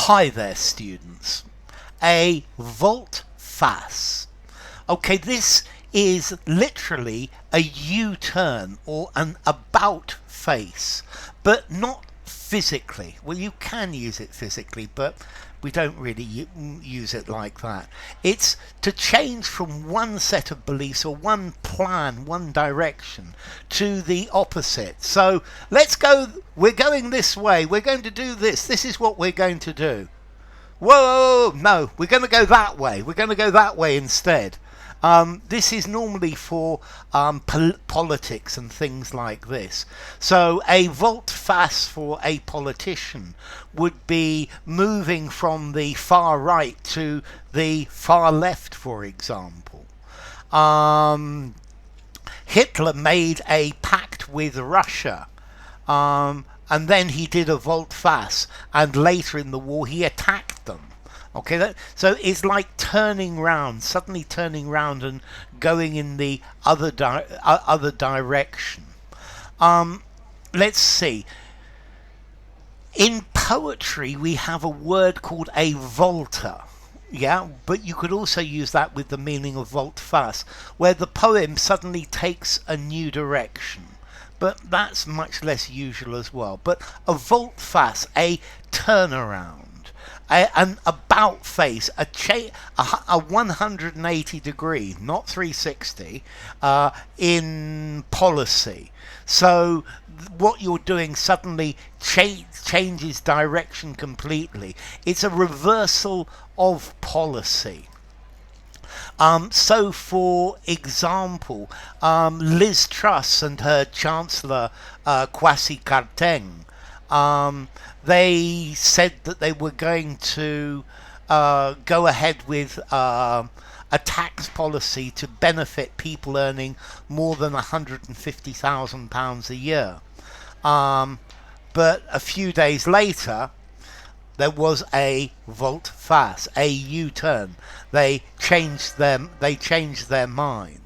Hi there, students. A volte-face. Okay, this is literally a U-turn or an about face, but not physically. Well, you can use it physically, but we don't really use it like that. It's to change from one set of beliefs or one plan, one direction, to the opposite. So let's go, we're going this way, we're going to do this, this is what we're going to do. Whoa, no, we're going to go that way, we're going to go that way instead. This is normally for politics and things like this. So a volte-face for a politician would be moving from the far right to the far left, for example. Hitler made a pact with Russia. And then he did a volte-face, and later in the war he attacked them. Okay, so it's like turning round, suddenly turning round and going in the other direction. Let's see. In poetry, we have a word called a volta. Yeah, but you could also use that with the meaning of volte-face, where the poem suddenly takes a new direction. But that's much less usual as well. But a volte-face, a turnaround. An about face, a 180 degree, not 360, in policy. So what you're doing suddenly changes direction completely. It's a reversal of policy. So for example, Liz Truss and her Chancellor Kwasi Kwarteng, they said that they were going to go ahead with a tax policy to benefit people earning more than £150,000 a year. But a few days later, there was a volte-face, a U-turn. They changed their mind.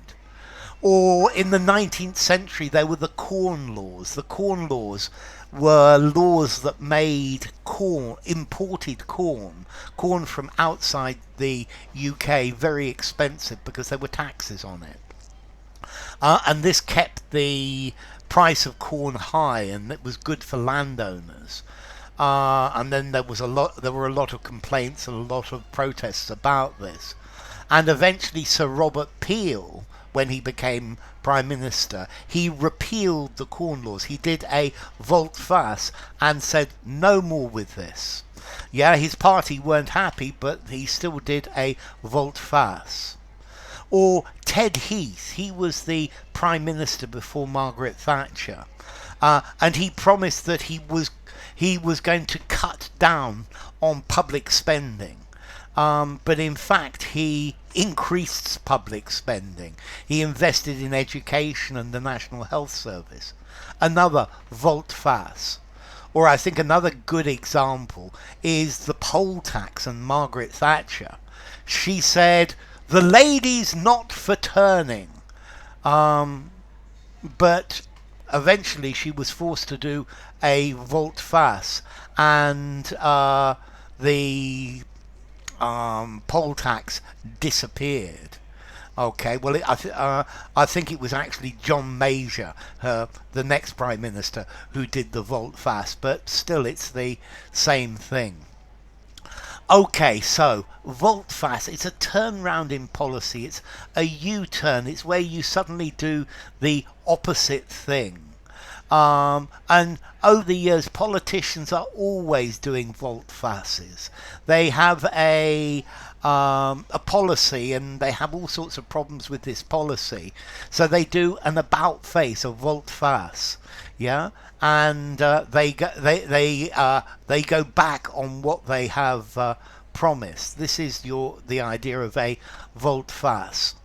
Or in the 19th century, there were the Corn Laws. The Corn Laws were laws that made corn, imported corn from outside the UK, very expensive because there were taxes on it. And this kept the price of corn high, and it was good for landowners. And then there were a lot of complaints and a lot of protests about this. And eventually Sir Robert Peel, when he became Prime Minister, he repealed the Corn Laws. He did a volte-face and said no more with this. Yeah, his party weren't happy, but he still did a volte-face. Or Ted Heath, he was the Prime Minister before Margaret Thatcher, and he promised that he was going to cut down on public spending. But in fact, he increased public spending. He invested in education and the National Health Service. Another volte-face. Or I think another good example is the poll tax and Margaret Thatcher. She said, "The lady's not for turning." But eventually she was forced to do a volte-face, and the poll tax disappeared. Okay, well, I think it was actually John Major, the next Prime Minister, who did the volte-face, but still it's the same thing. Okay, so volte-face, it's a turnaround in policy, it's a U-turn, it's where you suddenly do the opposite thing. And over the years, politicians are always doing volte-faces. They have a policy, and they have all sorts of problems with this policy. So they do an about face, a volte-face, yeah, and they go back on what they have promised. This is the idea of a volte-face.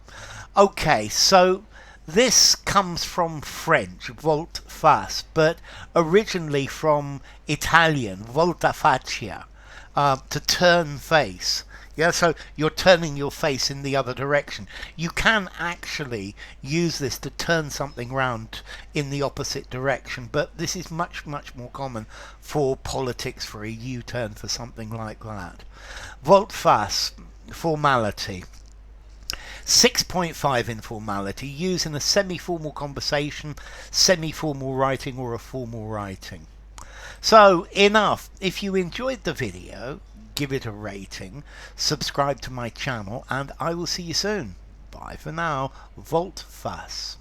Okay, so this comes from French, volte-face, but originally from Italian, volta faccia, to turn face. Yeah, so you're turning your face in the other direction. You can actually use this to turn something round in the opposite direction, but this is much, much more common for politics, for a U-turn, for something like that. Volte-Face, formality. 6.5 informality, used in a semi-formal conversation, semi-formal writing, or a formal writing. So, enough. If you enjoyed the video, give it a rating, subscribe to my channel, and I will see you soon. Bye for now. Volte-Face.